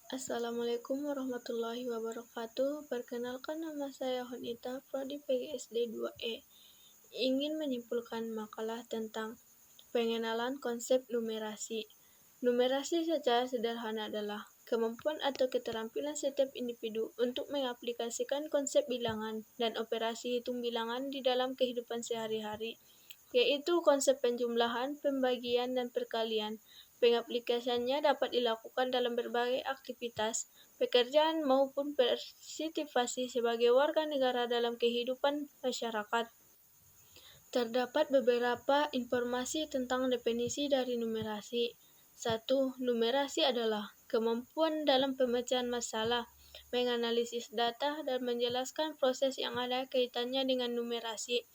Assalamualaikum warahmatullahi wabarakatuh. Perkenalkan, nama saya Honita, Prodi PGSD 2E. Ingin menyimpulkan makalah tentang pengenalan konsep numerasi. Numerasi secara sederhana adalah kemampuan atau keterampilan setiap individu untuk mengaplikasikan konsep bilangan dan operasi hitung bilangan di dalam kehidupan sehari-hari, yaitu konsep penjumlahan, pembagian, dan perkalian. Pengaplikasiannya dapat dilakukan dalam berbagai aktivitas, pekerjaan maupun partisipasi sebagai warga negara dalam kehidupan masyarakat. Terdapat beberapa informasi tentang definisi dari numerasi. 1. Numerasi adalah kemampuan dalam pemecahan masalah, menganalisis data, dan menjelaskan proses yang ada kaitannya dengan numerasi.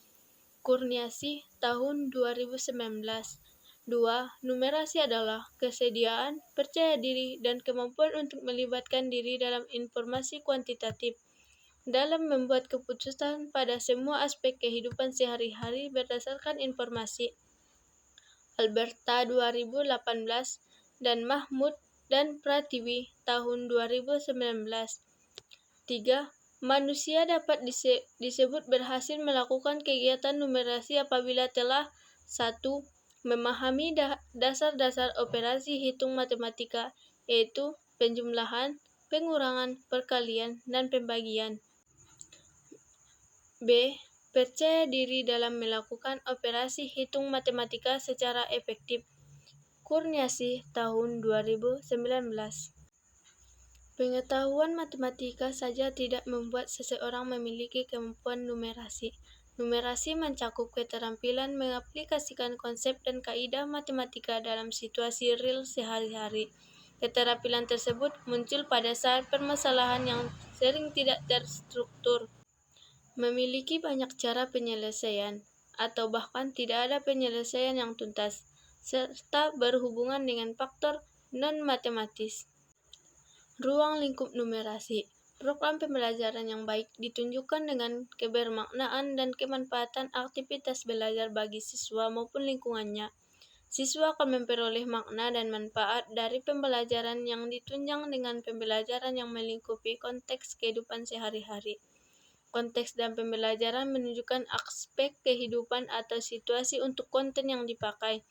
Kurniasih, tahun 2019. 2. Numerasi adalah kesediaan, percaya diri, dan kemampuan untuk melibatkan diri dalam informasi kuantitatif dalam membuat keputusan pada semua aspek kehidupan sehari-hari berdasarkan informasi. Alberta 2018 dan Mahmud dan Pratiwi tahun 2019. 3. Manusia dapat disebut berhasil melakukan kegiatan numerasi apabila telah 1. Memahami dasar-dasar operasi hitung matematika, yaitu penjumlahan, pengurangan, perkalian, dan pembagian. B. Percaya diri dalam melakukan operasi hitung matematika secara efektif. Kurniasih tahun 2019. Pengetahuan matematika saja tidak membuat seseorang memiliki kemampuan numerasi. Numerasi mencakup keterampilan mengaplikasikan konsep dan kaidah matematika dalam situasi real sehari-hari. Keterampilan tersebut muncul pada saat permasalahan yang sering tidak terstruktur, memiliki banyak cara penyelesaian, atau bahkan tidak ada penyelesaian yang tuntas, serta berhubungan dengan faktor non-matematis. Ruang lingkup numerasi. Program pembelajaran yang baik ditunjukkan dengan kebermaknaan dan kemanfaatan aktivitas belajar bagi siswa maupun lingkungannya. Siswa akan memperoleh makna dan manfaat dari pembelajaran yang ditunjang dengan pembelajaran yang melingkupi konteks kehidupan sehari-hari. Konteks dan pembelajaran menunjukkan aspek kehidupan atau situasi untuk konten yang dipakai.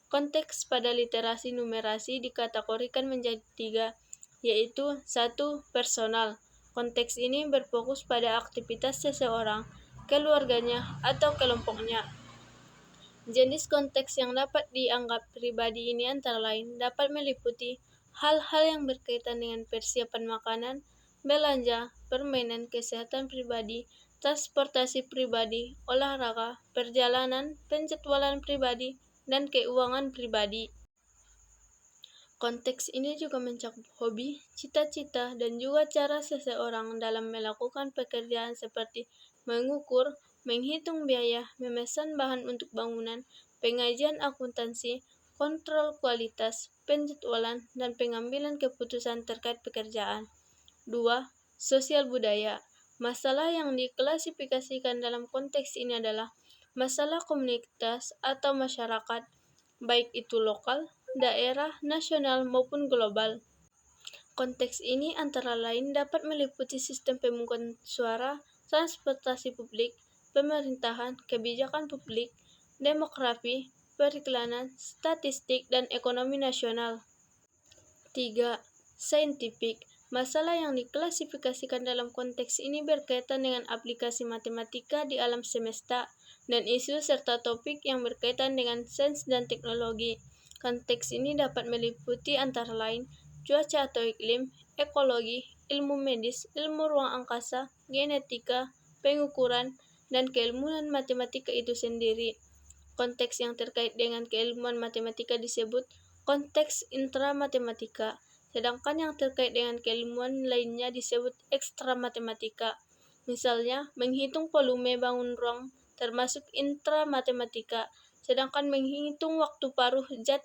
Konteks pada literasi numerasi dikategorikan menjadi 3, yaitu 1. Personal. Konteks ini berfokus pada aktivitas seseorang, keluarganya, atau kelompoknya. Jenis konteks yang dapat dianggap pribadi ini antara lain dapat meliputi hal-hal yang berkaitan dengan persiapan makanan, belanja, permainan, kesehatan pribadi, transportasi pribadi, olahraga, perjalanan, penjadwalan pribadi, dan keuangan pribadi. Konteks ini juga mencakup hobi, cita-cita, dan juga cara seseorang dalam melakukan pekerjaan seperti mengukur, menghitung biaya, memesan bahan untuk bangunan, pengajian akuntansi, kontrol kualitas, penjadwalan, dan pengambilan keputusan terkait pekerjaan. 2. Sosial budaya. Masalah yang diklasifikasikan dalam konteks ini adalah masalah komunitas atau masyarakat, baik itu lokal, daerah, nasional, maupun global. Konteks ini antara lain dapat meliputi sistem pemungutan suara, transportasi publik, pemerintahan, kebijakan publik, demografi, periklanan, statistik, dan ekonomi nasional. 3. Saintifik. Masalah yang diklasifikasikan dalam konteks ini berkaitan dengan aplikasi matematika di alam semesta dan isu serta topik yang berkaitan dengan sains dan teknologi. Konteks ini dapat meliputi antara lain cuaca atau iklim, ekologi, ilmu medis, ilmu ruang angkasa, genetika, pengukuran, dan keilmuan matematika itu sendiri. Konteks yang terkait dengan keilmuan matematika disebut konteks intramatematika, sedangkan yang terkait dengan keilmuan lainnya disebut ekstramatematika. Misalnya, menghitung volume bangun ruang termasuk intramatematika, sedangkan menghitung waktu paruh zat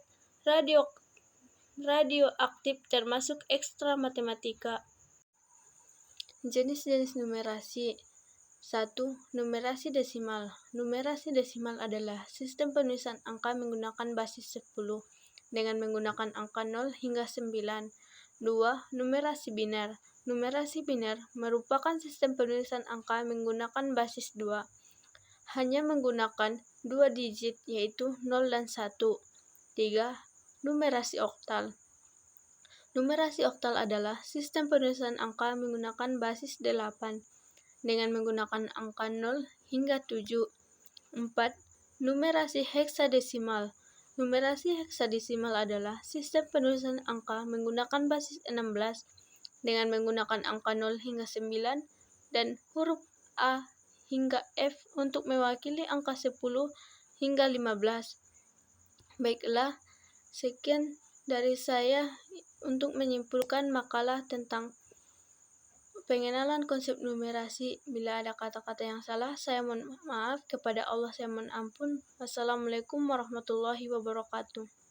radioaktif termasuk ekstramatematika. Jenis-jenis numerasi. 1. Numerasi desimal. Numerasi desimal adalah sistem penulisan angka menggunakan basis 10 dengan menggunakan angka 0 hingga 9. 2. Numerasi biner. Numerasi biner merupakan sistem penulisan angka menggunakan basis 2. Hanya menggunakan 2 digit yaitu 0 dan 1. 3. Numerasi oktal. Numerasi oktal adalah sistem penulisan angka menggunakan basis 8 dengan menggunakan angka 0 hingga 7. 4. Numerasi heksadesimal. Numerasi heksadesimal adalah sistem penulisan angka menggunakan basis 16 dengan menggunakan angka 0 hingga 9 dan huruf A hingga F untuk mewakili angka 10 hingga 15. Baiklah, sekian dari saya untuk menyimpulkan makalah tentang pengenalan konsep numerasi. Bila ada kata-kata yang salah, saya mohon maaf. Kepada Allah saya mohon ampun. Wassalamualaikum warahmatullahi wabarakatuh.